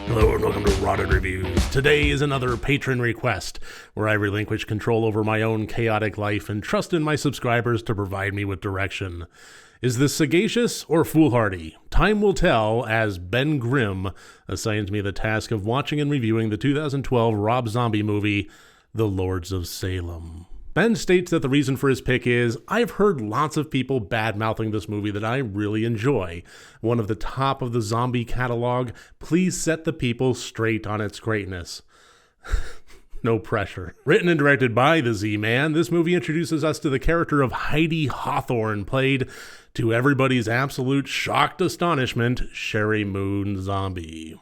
Hello and welcome to Rotted Reviews. Today is another patron request, where I relinquish control over my own chaotic life and trust in my subscribers to provide me with direction. Is this sagacious or foolhardy? Time will tell, as Ben Grimm assigns me the task of watching and reviewing the 2012 Rob Zombie movie, The Lords of Salem. Ben states that the reason for his pick is, I've heard lots of people bad-mouthing this movie that I really enjoy. One of the top of the zombie catalog, please set the people straight on its greatness. No pressure. Written and directed by the Z-Man, this movie introduces us to the character of 𝗘𝗾𝗂𝗶𝗽𝗺𝗀, played, to everybody's absolute shocked astonishment, Sheri Moon Zombie.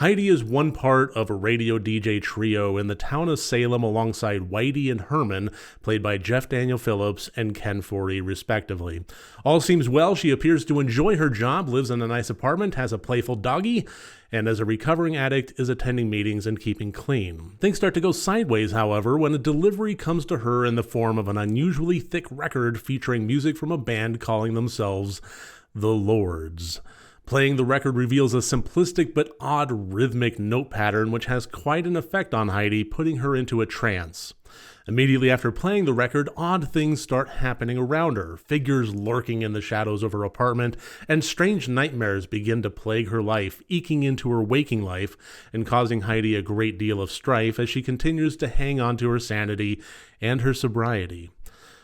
𝗘𝗾𝗂𝗶𝗽𝗺 is one part of a radio DJ trio in the town of Salem alongside Whitey and Herman, played by Jeff Daniel Phillips and Ken Foree respectively. All seems well. She appears to enjoy her job, lives in a nice apartment, has a playful doggy, and as a recovering addict is attending meetings and keeping clean. Things start to go sideways, however, when a delivery comes to her in the form of an unusually thick record featuring music from a band calling themselves The Lords. Playing the record reveals a simplistic but odd rhythmic note pattern which has quite an effect on 𝗘𝗾𝗂𝗶𝗽𝗺, putting her into a trance. Immediately after playing the record, odd things start happening around her, figures lurking in the shadows of her apartment, and strange nightmares begin to plague her life, eking into her waking life and causing 𝗘𝗾𝗂𝗶𝗽𝗺 a great deal of strife as she continues to hang on to her sanity and her sobriety.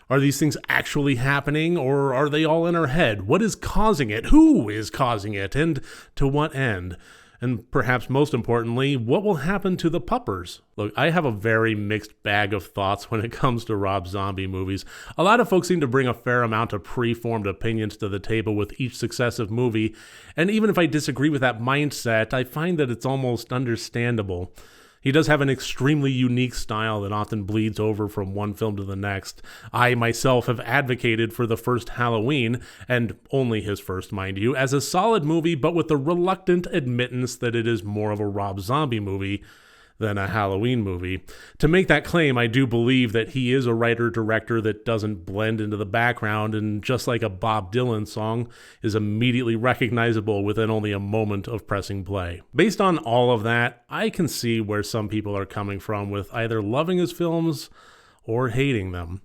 Are these things actually happening, or are they all in her head? What is causing it? Who is causing it? And to what end? And perhaps most importantly, what will happen to the puppers? Look, I have a very mixed bag of thoughts when it comes to Rob Zombie movies. A lot of folks seem to bring a fair amount of pre-formed opinions to the table with each successive movie, and even if I disagree with that mindset, I find that it's almost understandable. He does have an extremely unique style that often bleeds over from one film to the next. I myself have advocated for the first Halloween, and only his first, mind you, as a solid movie, but with the reluctant admittance that it is more of a Rob Zombie movie than a Halloween movie. To make that claim, I do believe that he is a writer-director that doesn't blend into the background, and just like a Bob Dylan song, is immediately recognizable within only a moment of pressing play. Based on all of that, I can see where some people are coming from with either loving his films or hating them.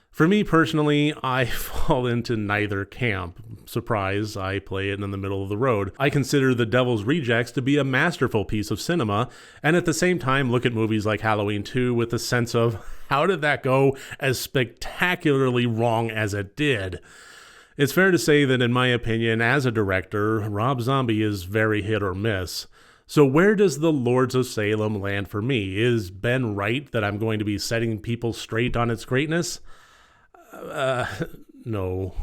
For me personally, I fall into neither camp. Surprise, I play it in the middle of the road. I consider The Devil's Rejects to be a masterful piece of cinema, and at the same time look at movies like Halloween 2 with the sense of, how did that go as spectacularly wrong as it did? It's fair to say that in my opinion, as a director, Rob Zombie is very hit or miss. So where does The Lords of Salem land for me? Is Ben right that I'm going to be setting people straight on its greatness? No.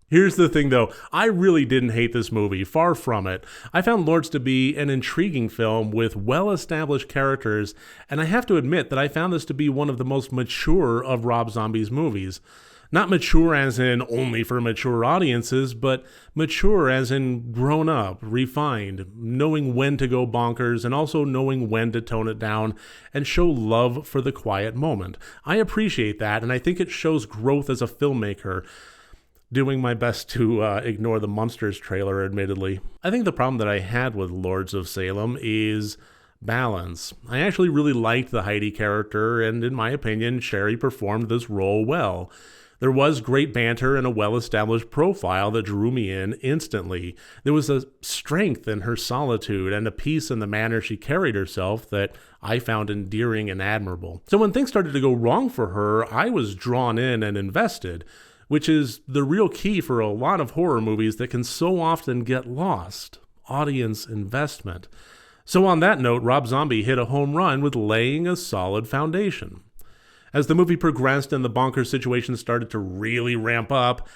Here's the thing though, I really didn't hate this movie, far from it. I found Lords to be an intriguing film with well-established characters, and I have to admit that I found this to be one of the most mature of Rob Zombie's movies. Not mature as in only for mature audiences, but mature as in grown up, refined, knowing when to go bonkers and also knowing when to tone it down and show love for the quiet moment. I appreciate that, and I think it shows growth as a filmmaker. Doing my best to ignore the Monsters trailer, admittedly. I think the problem that I had with Lords of Salem is balance. I actually really liked the 𝗘𝗾𝗂𝗶𝗽𝗺 character, and in my opinion, Sheri performed this role well. There was great banter and a well-established profile that drew me in instantly. There was a strength in her solitude and a peace in the manner she carried herself that I found endearing and admirable. So when things started to go wrong for her, I was drawn in and invested, which is the real key for a lot of horror movies that can so often get lost: audience investment. So on that note, Rob Zombie hit a home run with laying a solid foundation. As the movie progressed and the bonkers situation started to really ramp up,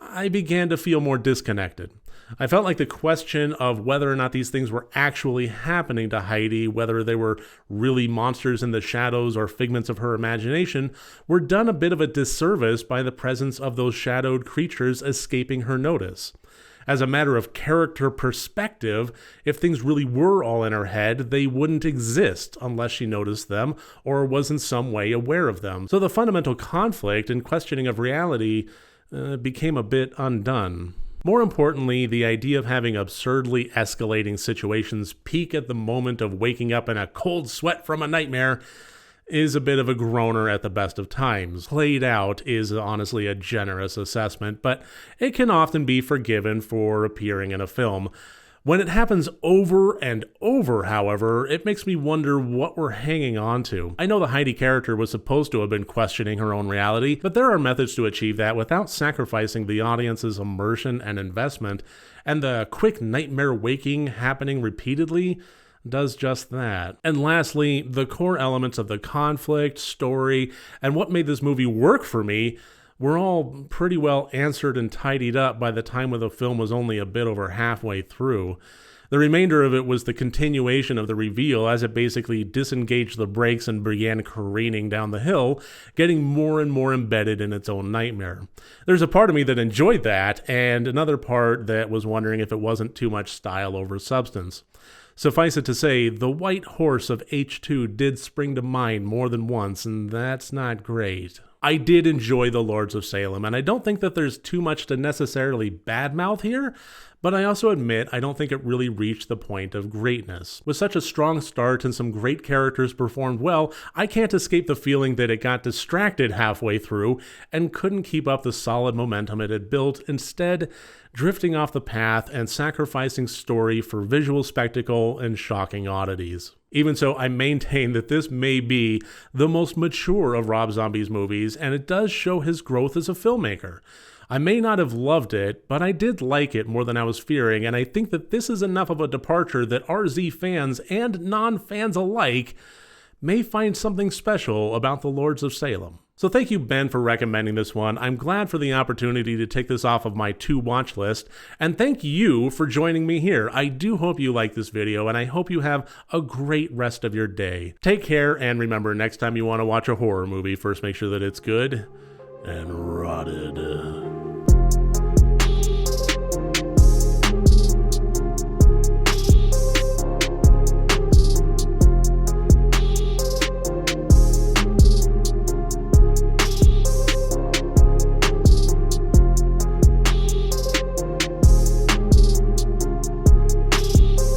I began to feel more disconnected. I felt like the question of whether or not these things were actually happening to 𝗘𝗾𝗂𝗶𝗽𝗺, whether they were really monsters in the shadows or figments of her imagination, were done a bit of a disservice by the presence of those shadowed creatures escaping her notice. As a matter of character perspective, if things really were all in her head, they wouldn't exist unless she noticed them or was in some way aware of them. So the fundamental conflict and questioning of reality became a bit undone. More importantly, the idea of having absurdly escalating situations peak at the moment of waking up in a cold sweat from a nightmare is a bit of a groaner at the best of times. Played out is honestly a generous assessment, but it can often be forgiven for appearing in a film. When it happens over and over, however, it makes me wonder what we're hanging on to. I know the Heidi character was supposed to have been questioning her own reality, but there are methods to achieve that without sacrificing the audience's immersion and investment, and the quick nightmare waking happening repeatedly does just that. And lastly, the core elements of the conflict, story, and what made this movie work for me were all pretty well answered and tidied up by the time when the film was only a bit over halfway through. The remainder of it was the continuation of the reveal as it basically disengaged the brakes and began careening down the hill, getting more and more embedded in its own nightmare. There's a part of me that enjoyed that, and another part that was wondering if it wasn't too much style over substance. Suffice it to say, the white horse of H2 did spring to mind more than once, and that's not great. I did enjoy The Lords of Salem, and I don't think that there's too much to necessarily badmouth here, but I also admit I don't think it really reached the point of greatness. With such a strong start and some great characters performed well, I can't escape the feeling that it got distracted halfway through and couldn't keep up the solid momentum it had built, instead drifting off the path and sacrificing story for visual spectacle and shocking oddities. Even so, I maintain that this may be the most mature of Rob Zombie's movies, and it does show his growth as a filmmaker. I may not have loved it, but I did like it more than I was fearing, and I think that this is enough of a departure that RZ fans and non-fans alike may find something special about The Lords of Salem. So thank you, Ben, for recommending this one. I'm glad for the opportunity to take this off of my to-watch list, and thank you for joining me here. I do hope you like this video, and I hope you have a great rest of your day. Take care, and remember, next time you want to watch a horror movie, first make sure that it's good and rotted.